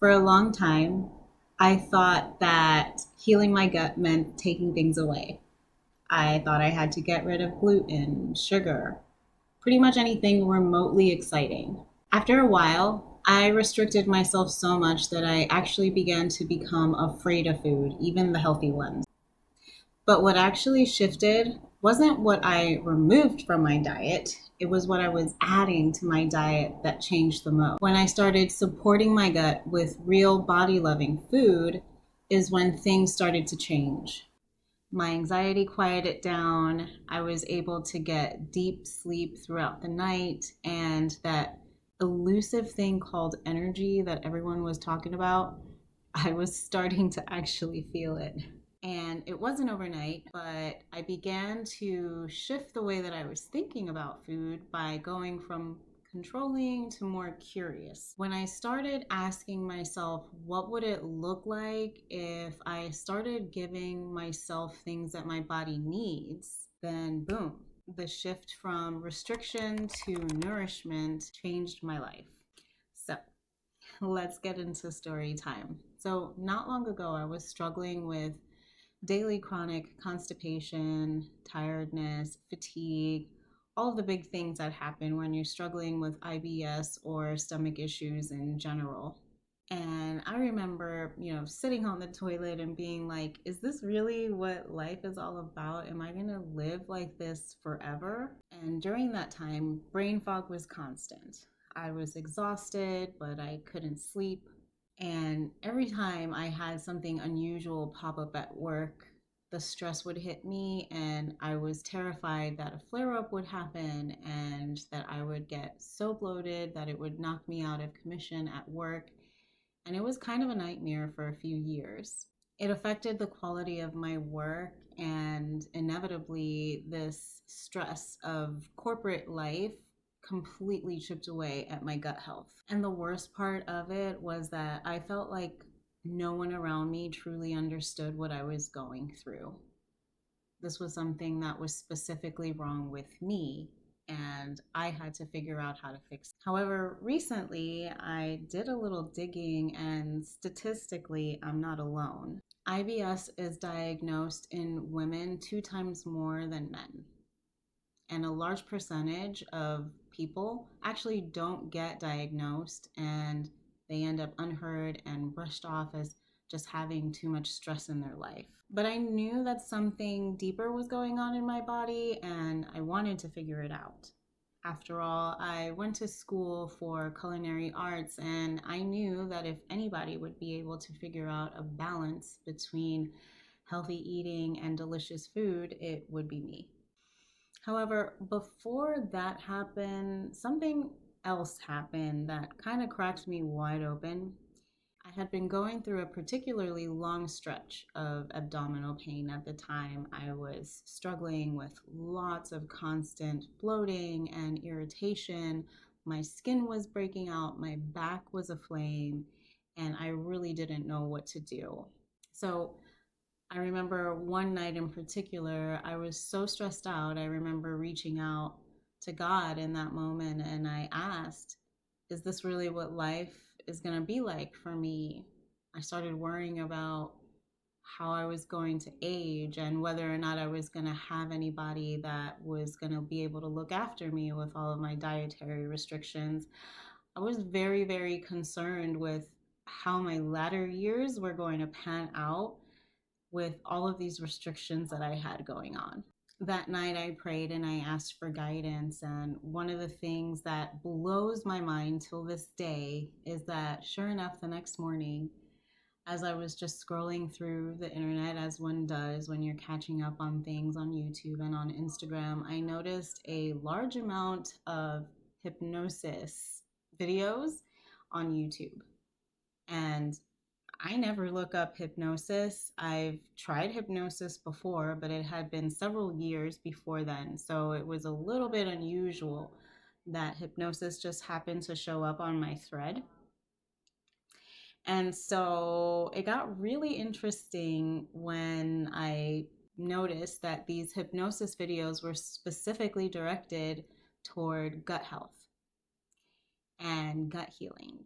For a long time, I thought that healing my gut meant taking things away. I thought I had to get rid of gluten, sugar, pretty much anything remotely exciting. After a while, I restricted myself so much that I actually began to become afraid of food, even the healthy ones. But what actually shifted wasn't what I removed from my diet, it was what I was adding to my diet that changed the most. When I started supporting my gut with real body loving food, is when things started to change. My anxiety quieted down. I was able to get deep sleep throughout the night, and that elusive thing called energy that everyone was talking about, I was starting to actually feel it. And it wasn't overnight, but I began to shift the way that I was thinking about food by going from controlling to more curious. When I started asking myself, what would it look like if I started giving myself things that my body needs, then boom, the shift from restriction to nourishment changed my life. So let's get into story time. So, not long ago, I was struggling with daily chronic constipation, tiredness, fatigue, all of the big things that happen when you're struggling with IBS or stomach issues in general. And I remember, sitting on the toilet and being like, is this really what life is all about? Am I going to live like this forever? And during that time, brain fog was constant. I was exhausted, but I couldn't sleep. And every time I had something unusual pop up at work, the stress would hit me, and I was terrified that a flare up would happen and that I would get so bloated that it would knock me out of commission at work. And it was kind of a nightmare for a few years. It affected the quality of my work, and inevitably, this stress of corporate life completely chipped away at my gut health. And the worst part of it was that I felt like no one around me truly understood what I was going through. This was something that was specifically wrong with me, and I had to figure out how to fix it. However, recently I did a little digging, and statistically, I'm not alone. IBS is diagnosed in women 2 times more than men. And a large percentage of people actually don't get diagnosed, and they end up unheard and brushed off as just having too much stress in their life. But I knew that something deeper was going on in my body, and I wanted to figure it out. After all, I went to school for culinary arts, and I knew that if anybody would be able to figure out a balance between healthy eating and delicious food, it would be me. However, before that happened, something else happened that kind of cracked me wide open. I had been going through a particularly long stretch of abdominal pain at the time. I was struggling with lots of constant bloating and irritation. My skin was breaking out, my back was aflame, and I really didn't know what to do. So I remember one night in particular, I was so stressed out. I remember reaching out to God in that moment, and I asked, is this really what life is going to be like for me? I started worrying about how I was going to age and whether or not I was going to have anybody that was going to be able to look after me with all of my dietary restrictions. I was very, very concerned with how my latter years were going to pan out with all of these restrictions that I had going on. That night I prayed and I asked for guidance. And one of the things that blows my mind till this day is that, sure enough, the next morning, as I was just scrolling through the internet, as one does when you're catching up on things on YouTube and on Instagram, I noticed a large amount of hypnosis videos on YouTube. And I never look up hypnosis. I've tried hypnosis before, but it had been several years before then. So it was a little bit unusual that hypnosis just happened to show up on my thread. And so it got really interesting when I noticed that these hypnosis videos were specifically directed toward gut health and gut healing.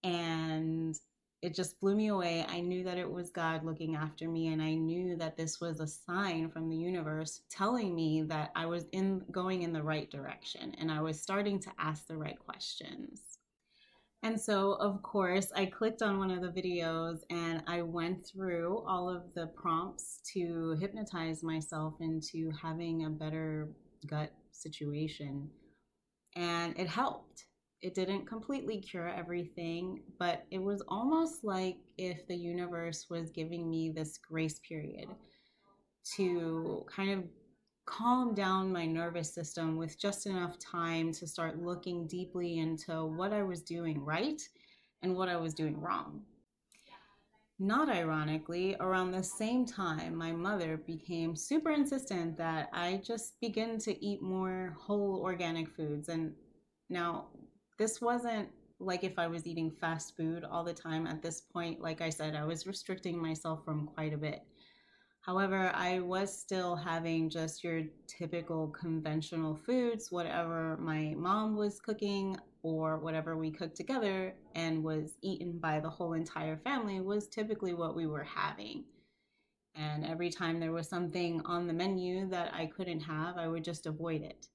And it just blew me away. I knew that it was God looking after me, and I knew that this was a sign from the universe telling me that I was going in the right direction, and I was starting to ask the right questions. And so, of course, I clicked on one of the videos and I went through all of the prompts to hypnotize myself into having a better gut situation. And it helped. It didn't completely cure everything, but it was almost like if the universe was giving me this grace period to kind of calm down my nervous system with just enough time to start looking deeply into what I was doing right and what I was doing wrong. Not ironically, around the same time, my mother became super insistent that I just begin to eat more whole organic foods. And now, this wasn't like if I was eating fast food all the time. At this point, like I said, I was restricting myself from quite a bit. However, I was still having just your typical conventional foods, whatever my mom was cooking or whatever we cooked together and was eaten by the whole entire family was typically what we were having. And every time there was something on the menu that I couldn't have, I would just avoid it.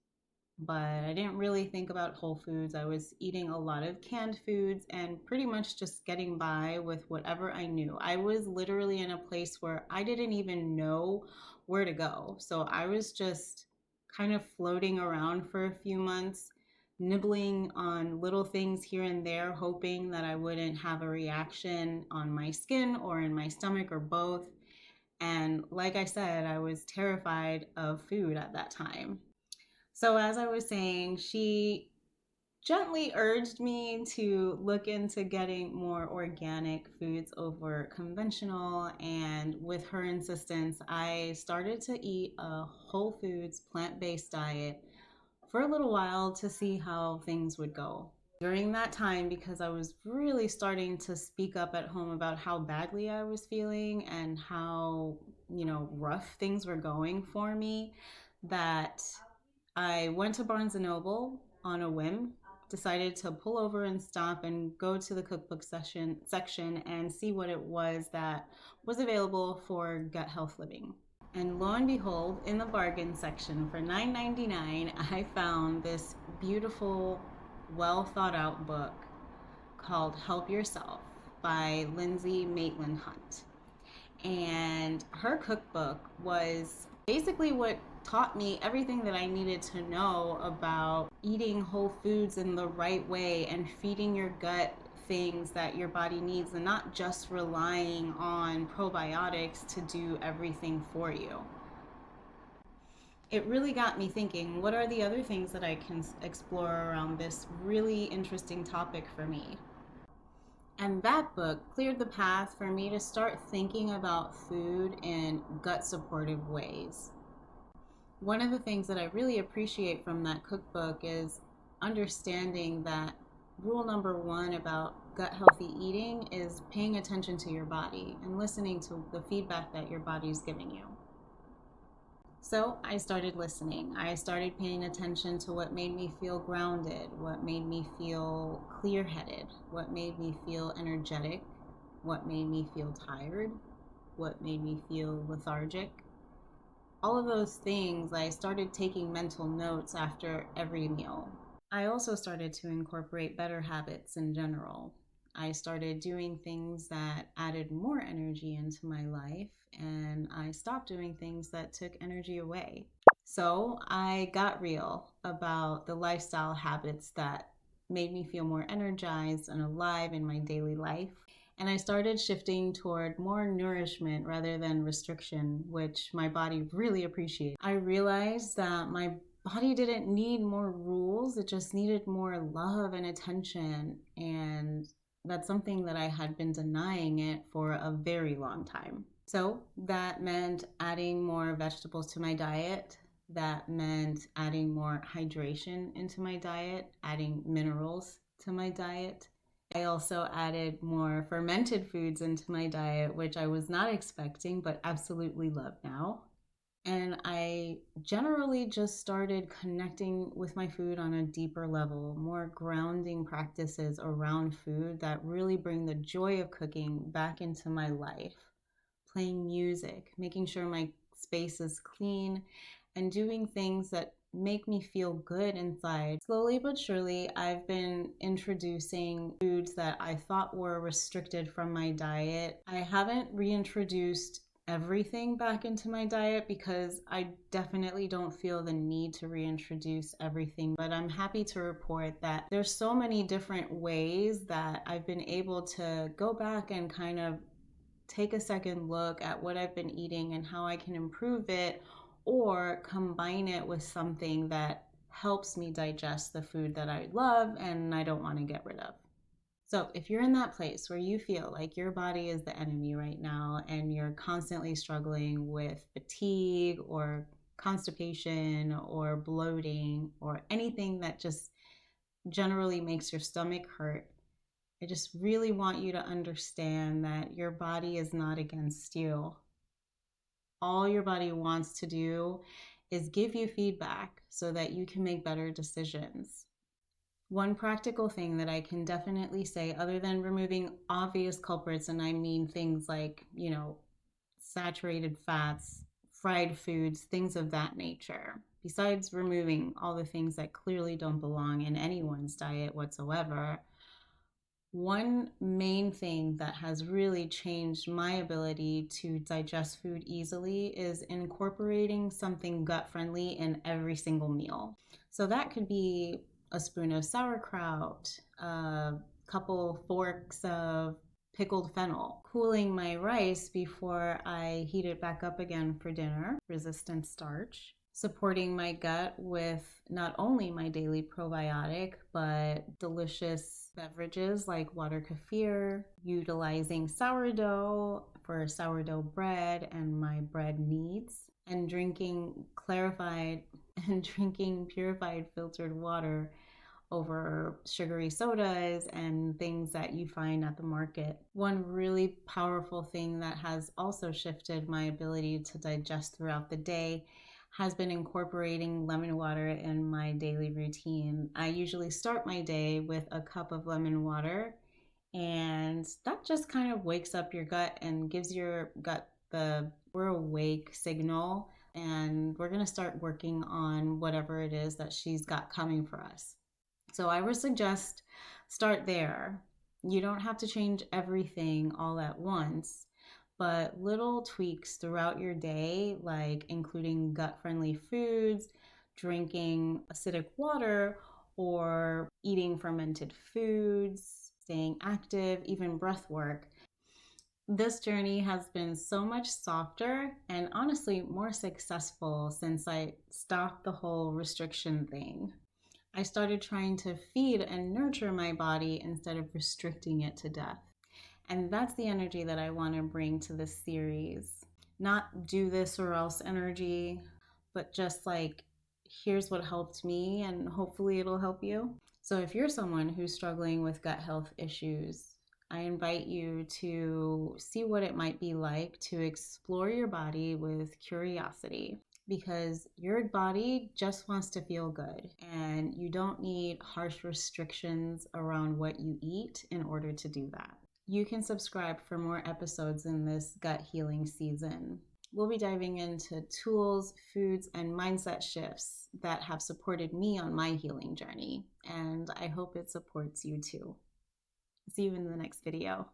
But I didn't really think about whole foods. I was eating a lot of canned foods and pretty much just getting by with whatever I knew. I was literally in a place where I didn't even know where to go. So I was just kind of floating around for a few months, nibbling on little things here and there, hoping that I wouldn't have a reaction on my skin or in my stomach or both. And like I said, I was terrified of food at that time. So, as I was saying, she gently urged me to look into getting more organic foods over conventional. And with her insistence, I started to eat a whole foods, plant based diet for a little while to see how things would go. During that time, because I was really starting to speak up at home about how badly I was feeling and how, rough things were going for me, that I went to Barnes& and Noble on a whim, decided to pull over and stop and go to the cookbook section and see what it was that was available for gut health living. And lo and behold, in the bargain section for $9.99, I found this beautiful, well thought out book called Help Yourself by Lindsay Maitland Hunt. And her cookbook was basically what taught me everything that I needed to know about eating whole foods in the right way and feeding your gut things that your body needs and not just relying on probiotics to do everything for you. It really got me thinking, what are the other things that I can explore around this really interesting topic for me? And that book cleared the path for me to start thinking about food in gut supportive ways. One of the things that I really appreciate from that cookbook is understanding that rule number one about gut healthy eating is paying attention to your body and listening to the feedback that your body's giving you. So I started listening. I started paying attention to what made me feel grounded, what made me feel clear-headed, what made me feel energetic, what made me feel tired, what made me feel lethargic. All of those things, I started taking mental notes after every meal. I also started to incorporate better habits in general. I started doing things that added more energy into my life, and I stopped doing things that took energy away. So I got real about the lifestyle habits that made me feel more energized and alive in my daily life. And I started shifting toward more nourishment rather than restriction, which my body really appreciated. I realized that my body didn't need more rules, it just needed more love and attention. And that's something that I had been denying it for a very long time. So that meant adding more vegetables to my diet. That meant adding more hydration into my diet, adding minerals to my diet. I also added more fermented foods into my diet, which I was not expecting, but absolutely love now. And I generally just started connecting with my food on a deeper level, more grounding practices around food that really bring the joy of cooking back into my life. Playing music, making sure my space is clean, and doing things that make me feel good inside. Slowly but surely, I've been introducing foods that I thought were restricted from my diet. I haven't reintroduced everything back into my diet because I definitely don't feel the need to reintroduce everything, but I'm happy to report that there's so many different ways that I've been able to go back and kind of take a second look at what I've been eating and how I can improve it or combine it with something that helps me digest the food that I love and I don't want to get rid of. So, if you're in that place where you feel like your body is the enemy right now and you're constantly struggling with fatigue or constipation or bloating or anything that just generally makes your stomach hurt, I just really want you to understand that your body is not against you. All your body wants to do is give you feedback so that you can make better decisions. One practical thing that I can definitely say, other than removing obvious culprits, and I mean things like, saturated fats, fried foods, things of that nature, besides removing all the things that clearly don't belong in anyone's diet whatsoever, one main thing that has really changed my ability to digest food easily is incorporating something gut friendly in every single meal. So that could be a spoon of sauerkraut, a couple forks of pickled fennel, cooling my rice before I heat it back up again for dinner, resistant starch, supporting my gut with not only my daily probiotic, but delicious beverages like water kefir, utilizing sourdough for sourdough bread and my bread needs, and drinking purified filtered water over sugary sodas and things that you find at the market. One really powerful thing that has also shifted my ability to digest throughout the day has been incorporating lemon water in my daily routine. I usually start my day with a cup of lemon water, and that just kind of wakes up your gut and gives your gut the we're awake signal, and we're going to start working on whatever it is that she's got coming for us. So I would suggest start there. You don't have to change everything all at once, but little tweaks throughout your day, like including gut-friendly foods, drinking acidic water, or eating fermented foods, staying active, even breath work. This journey has been so much softer and honestly more successful since I stopped the whole restriction thing. I started trying to feed and nurture my body instead of restricting it to death. And that's the energy that I want to bring to this series. Not do this or else energy, but just like, here's what helped me and hopefully it'll help you. So if you're someone who's struggling with gut health issues, I invite you to see what it might be like to explore your body with curiosity, because your body just wants to feel good and you don't need harsh restrictions around what you eat in order to do that. You can subscribe for more episodes in this gut healing season. We'll be diving into tools, foods, and mindset shifts that have supported me on my healing journey, and I hope it supports you too. See you in the next video.